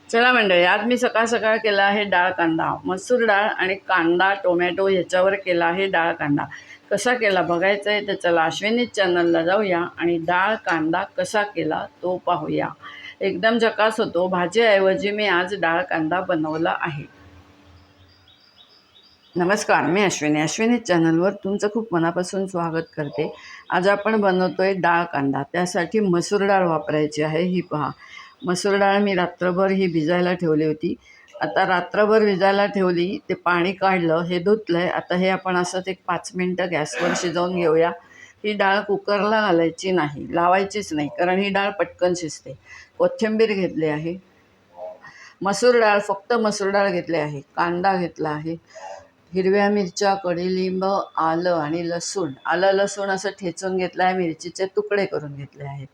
चला मंडळी, आज मी सकाळ सकाळ केला आहे डाळ कांदा, मसूर डाळ आणि कांदा टोमॅटो ह्याच्यावर केला आहे डाळ कांदा. कसा केला बघायचा आहे तर चला अश्विनी चॅनलला जाऊया आणि डाळ कांदा कसा केला तो पाहूया. एकदम झकास होतो. भाजीऐवजी मी आज डाळ कांदा बनवला आहे. नमस्कार, मी अश्विनी चॅनलवर तुमचं खूप मनापासून स्वागत करते. आज आपण बनवतोय डाळ कांदा. त्यासाठी मसूर डाळ वापरायची आहे. ही पहा, मसूर डाळ मी रात्रभर ही भिजायला ठेवली होती. आता रात्रभर भिजायला ठेवली, ते पाणी काढलं, हे धुतलं आहे. आता हे आपण असंच एक 5 मिनटं गॅसवर शिजवून घेऊया. ही डाळ कुकरला घालायची नाही, लावायचीच नाही, कारण ही डाळ पटकन शिजते. कोथिंबीर घेतली आहे, मसूर डाळ, फक्त मसूर डाळ घेतली आहे, कांदा घेतला आहे, हिरव्या मिरच्या, कढीलिंब, आलं आणि लसूण, आलं लसूण असं ठेचून घेतलं आहे, मिरचीचे तुकडे करून घेतले आहेत,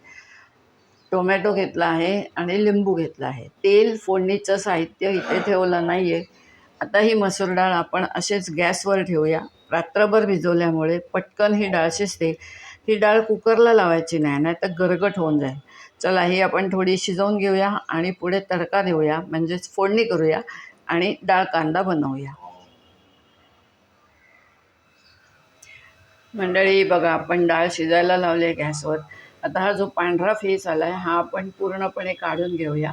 टोमॅटो घेतला आहे आणि लिंबू घेतला आहे. तेल, फोडणीचं साहित्य इथे ठेवलं नाही आहे. आता ही मसूर डाळ आपण असेच गॅसवर ठेवूया. रात्रभर भिजवल्यामुळे पटकन ही डाळ शिजते. ही डाळ कुकरला लावायची नाही, नाही तर गरगट होऊन जाईल. चला, ही आपण थोडी शिजवून घेऊया आणि पुढे तडका देऊया, म्हणजेच फोडणी करूया आणि डाळ कांदा बनवूया. मंडळी बघा, आपण डाळ शिजायला लावली आहे गॅसवर. आता हा जो पांढरा फेस आला आहे हा आपण पूर्णपणे काढून घेऊया.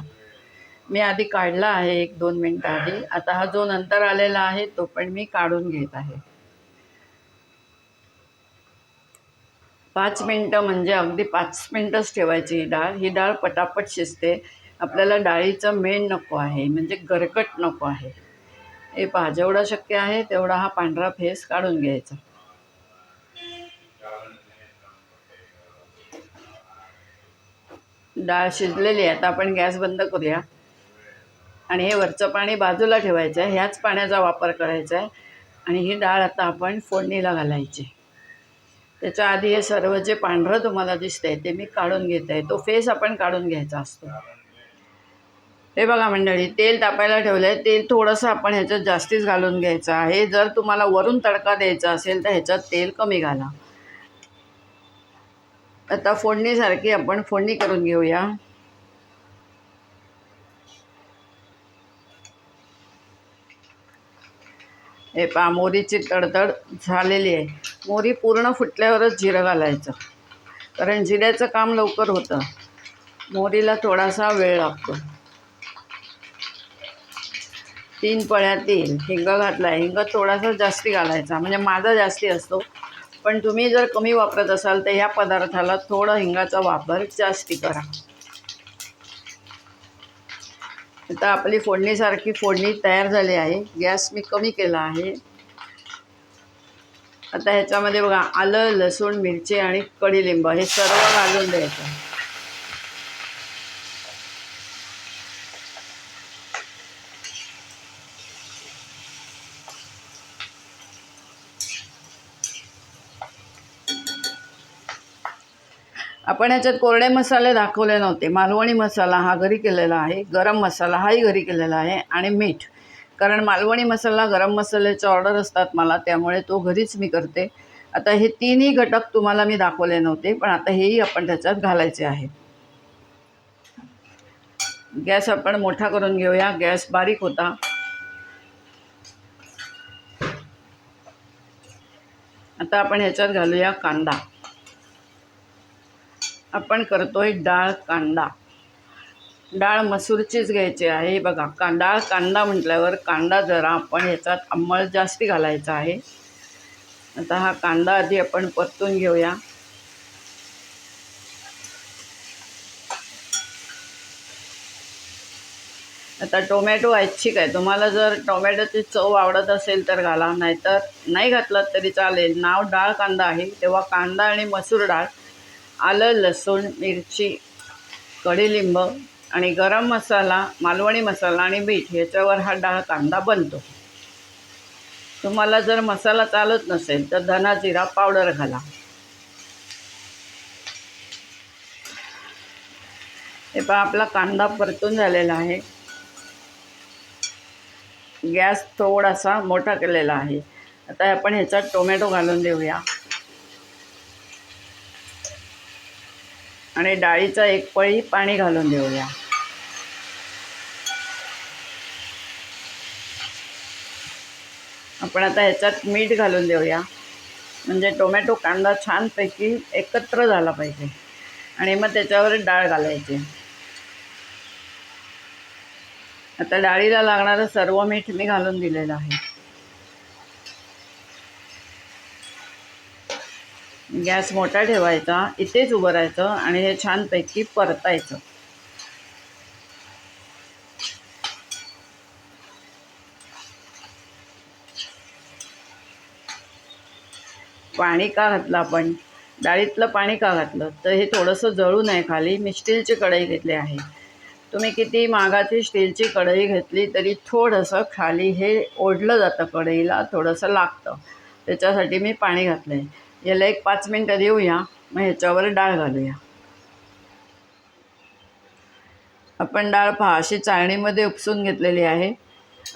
मी आधी काढला आहे 1-2 मिनटं आधी. आता हा जो नंतर आलेला आहे तो पण मी काढून घेत आहे. 5 मिनटं म्हणजे अगदी 5 मिनटंच ठेवायची ही डाळ. ही डाळ पटापट शिजते. आपल्याला डाळीचं मेण नको आहे, म्हणजे गरकट नको आहे. हे पहा, जेवढं शक्य आहे तेवढा हा पांढरा फेस काढून घ्यायचा. डाळ शिजलेली आहे. आता आपण गॅस बंद करूया आणि हे वरचं पाणी बाजूला ठेवायचं आहे. ह्याच पाण्याचा वापर करायचा आहे आणि ही डाळ आता आपण फोडणीला घालायची. त्याच्या आधी हे सर्व जे पांढरं तुम्हाला दिसतंय ते मी काढून घेत आहे. तो फेस आपण काढून घ्यायचा असतो. हे बघा मंडळी, तेल तापायला ठेवलं आहे. तेल थोडंसं आपण ह्याच्यात जास्तीच घालून घ्यायचं आहे. जर तुम्हाला वरून तडका द्यायचा असेल तर ह्याच्यात तेल कमी घाला. आता फोडणीसारखी आपण फोडणी करून घेऊया. हे पहा, मोहरीची तडतड झालेली आहे. मोहरी पूर्ण फुटल्यावरच जिरं घालायचं, कारण जिऱ्याचं काम लवकर होतं. मोहरीला थोडासा वेळ लागतो. 3 पळ्या तेल, हिंग घातला आहे. हिंग थोडासा जास्ती घालायचा, म्हणजे माझा जास्ती असतो, पण तुम्ही जर कमी वापरत असाल तर ह्या पदार्थाला थोडं हिंगाचा वापर जास्ती करा. आता आपली फोडणीसारखी फोडणी तयार झाली आहे. गॅस मी कमी केला आहे. आता ह्याच्यामध्ये बघा, आलं, लसूण, मिरची आणि कढीलिंब हे सर्व घालून द्यायचं. आपण ह्याच्यात कोरडे मसाले दाखवले नव्हते. मालवणी मसाला हा घरी केलेला आहे, गरम मसाला हाही घरी केलेला आहे आणि मीठ, कारण मालवणी मसाला, गरम मसाल्याचे ऑर्डर असतात मला, त्यामुळे तो घरीच मी करते. आता हे 3ही घटक तुम्हाला मी दाखवले नव्हते, पण आता हेही आपण त्याच्यात घालायचे आहे. गॅस आपण मोठा करून घेऊया. गॅस बारीक होता. आता आपण ह्याच्यात घालूया कांदा. आपण करतोय डाळ कांदा. डाळ मसूरचीच घ्यायची आहे. बघा, डाळ कांदा म्हटल्यावर कांदा जरा आपण ह्याच्यात अंमळ जास्ती घालायचा आहे. आता हा कांदा आधी आपण परतून घेऊया. आता टोमॅटो ऐच्छिक आहे. तुम्हाला जर टोमॅटोची चव आवडत असेल तर घाला, नाहीतर नाही घातलं तरी चालेल. नाव डाळ कांदा आहे, तेव्हा कांदा आणि मसूर डाळ, आलं, लसूण, मिरची, कढीलिंब आणि गरम मसाला, मालवणी मसाला आणि मीठ याच्यावर हा डाळ कांदा बनतो. तुम्हाला जर मसाला चालत नसेल तर धना जिरा पावडर घाला. हे पहा, आपला कांदा परतून झालेला आहे. गॅस थोडासा मोठा केलेला आहे. आता आपण ह्याच्यात टोमॅटो घालून देऊया आणि डाळीचा 1 पळी पाणी घालून देऊया. आपण आता ह्याच्यात मीठ घालून देऊया, म्हणजे टोमॅटो कांदा छानपैकी एकत्र झाला पाहिजे. आणि मग त्याच्यावर डाळ घालायची. आता डाळीला लागणारं सर्व मीठ मी घालून दिलेलं आहे. गॅस मोठा ठेवायचा, इथेच उभं राहायचं आणि हे छानपैकी परतायचं. पाणी का घातलं आपण, डाळीतलं पाणी का घातलं, तर हे थोडंसं जळू नये खाली. मी स्टीलची कढई घेतली आहे. तुम्ही किती महागाची स्टीलची कढई घेतली तरी थोडंसं खाली हे ओढलं जातं, कढईला थोडंसं लागतं. त्याच्यासाठी मी पाणी घातलं आहे. याला एक 5 मिनटं देऊया, मग ह्याच्यावर डाळ घालूया. आपण डाळ पहा अशी चाळणीमध्ये उपसून घेतलेली आहे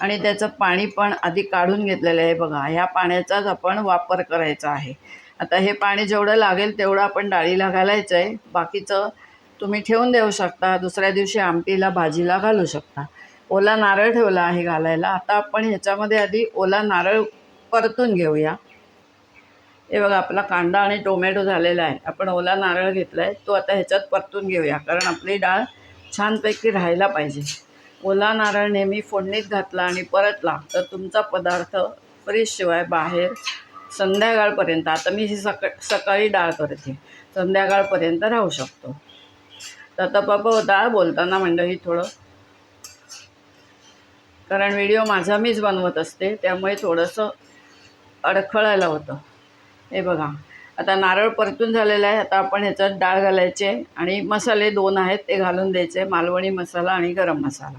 आणि त्याचं पाणी पण आधी काढून घेतलेलं आहे. बघा, ह्या पाण्याचाच आपण वापर करायचा आहे. आता हे पाणी जेवढं लागेल तेवढं आपण डाळीला घालायचं आहे. बाकीचं तुम्ही ठेवून देऊ शकता, दुसऱ्या दिवशी आमटीला भाजीला घालू शकता. ओला नारळ ठेवला आहे घालायला. आता आपण ह्याच्यामध्ये आधी ओला नारळ परतून घेऊया. हे बघा, आपला कांदा आणि टोमॅटो झालेला आहे. आपण ओला नारळ घेतला आहे, तो आता ह्याच्यात परतून घेऊया, कारण आपली डाळ छानपैकी राहायला पाहिजे. ओला नारळ नेहमी फोडणीत घातला आणि परतला तर तुमचा पदार्थ फ्रीजशिवाय बाहेर संध्याकाळपर्यंत, आता मी ही सकाळी डाळ करते, संध्याकाळपर्यंत राहू शकतो. तर आता बाबा डाळ बोलताना मंडळी थोडं, कारण व्हिडिओ माझा मीच बनवत असते त्यामुळे थोडंसं अडखळायला होतं. हे बघा, आता नारळ परतून झालेला आहे. आता आपण ह्याच्यात डाळ घालायचे आणि मसाले 2 आहेत ते घालून द्यायचे, मालवणी मसाला आणि गरम मसाला.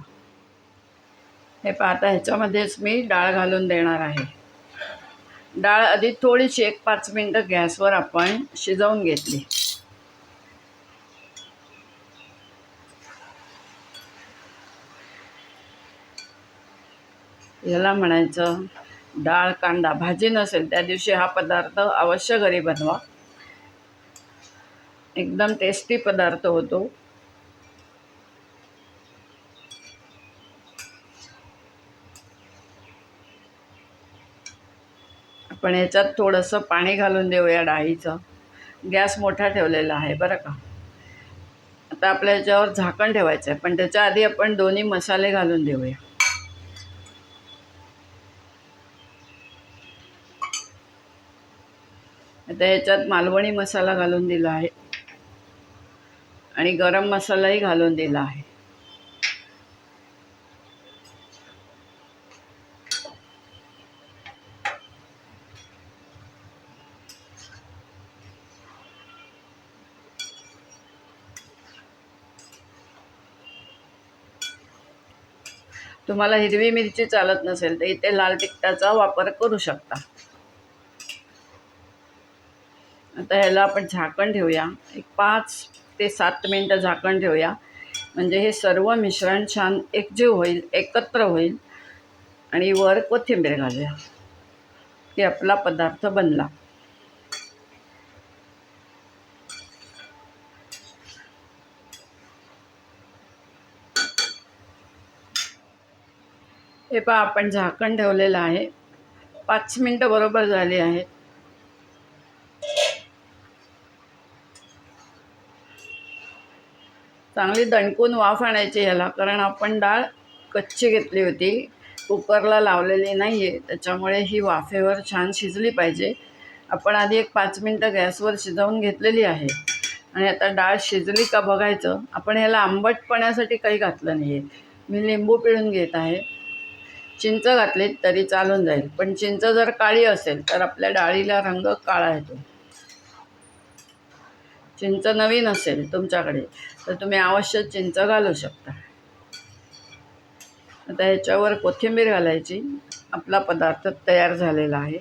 हे पहा, आता ह्याच्यामध्येच मी डाळ घालून देणार आहे. डाळ आधी थोडीशी 1-5 मिनटं गॅसवर आपण शिजवून घेतली. याला म्हणायचं डाळ कांदा. भाजी नसेल त्या दिवशी हा पदार्थ अवश्य घरी बनवा, एकदम टेस्टी पदार्थ होतो. आपण ह्याच्यात थोडंसं पाणी घालून देऊया डाळीचं. गॅस मोठा ठेवलेला आहे बरं का. आता आपल्या ह्याच्यावर झाकण ठेवायचं आहे, पण त्याच्या आधी आपण दोन्ही मसाले घालून देऊया. आता ह्याच्यात मालवणी मसाला घालून दिला आहे आणि गरम मसालाही घालून दिला आहे. तुम्हाला हिरवी मिरची चालत नसेल तर इथे लाल तिखटाचा वापर करू शकता. आता ह्याला आपण झाकण ठेवूया, एक 5 ते 7 मिनटं झाकण ठेवूया, म्हणजे हे सर्व मिश्रण छान एकजीव होईल, एकत्र होईल. आणि वर कोथिंबीर घालूया की आपला पदार्थ बनला. हे पहा, आपण झाकण ठेवलेलं आहे, 5 मिनटं बरोबर झाली आहेत. चांगली दणकून वाफ आणायची याला, कारण आपण डाळ कच्ची घेतली होती, कुकरला लावलेली नाही आहे, त्याच्यामुळे ही वाफेवर छान शिजली पाहिजे. आपण आधी एक 5 मिनटं गॅसवर शिजवून घेतलेली आहे. आणि आता डाळ शिजली का बघायचं. आपण ह्याला आंबटपणासाठी काही घातलं नाही आहे. मी लिंबू पिळून घेत आहे. चिंच घातलीत तरी चालून जाईल, पण चिंच जर काळी असेल तर आपल्या डाळीला रंग काळा येतो. चिंच नवीन असेल तुमच्याकडे तर तुम्ही अवश्य चिंच घालू शकता. आता ह्याच्यावर कोथिंबीर घालायची. आपला पदार्थ तयार झालेला आहे.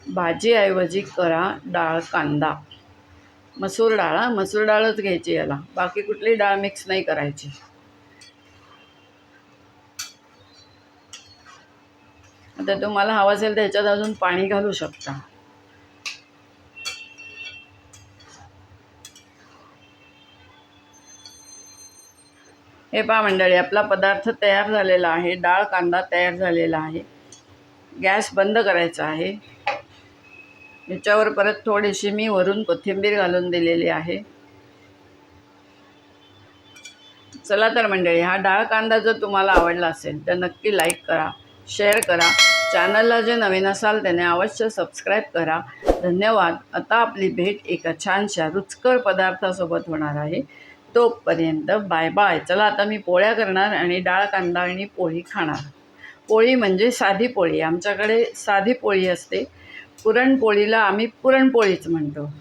भाजीऐवजी करा डाळ कांदा. मसूर डाळच घ्यायची याला, बाकी कुठली डाळ मिक्स नाही करायची. आता तुम्हाला हवं असेल तर ह्याच्यात अजून पाणी घालू शकता. हे पहा मंडळी, आपला पदार्थ तयार झालेला आहे. डाळ कांदा तयार झालेला आहे. गॅस बंद करायचा आहे. याच्यावर परत थोडीशी मी वरून कोथिंबीर घालून दिलेली आहे. चला तर मंडळी, हा डाळ कांदा जर तुम्हाला आवडला असेल तर नक्की लाईक करा, शेअर करा. चॅनलला जे नवीन असाल त्याने अवश्य सबस्क्राईब करा. धन्यवाद. आता आपली भेट एका छानशा रुचकर पदार्थासोबत होणार आहे. तोपर्यंत बाय बाय. चला आता मी पोळ्या करणार आणि डाळ कांदा आणि पोळी खाणार. पोळी म्हणजे साधी पोळी. आमच्याकडे साधी पोळी असते. पुरणपोळीला आम्ही पुरणपोळीच म्हणतो.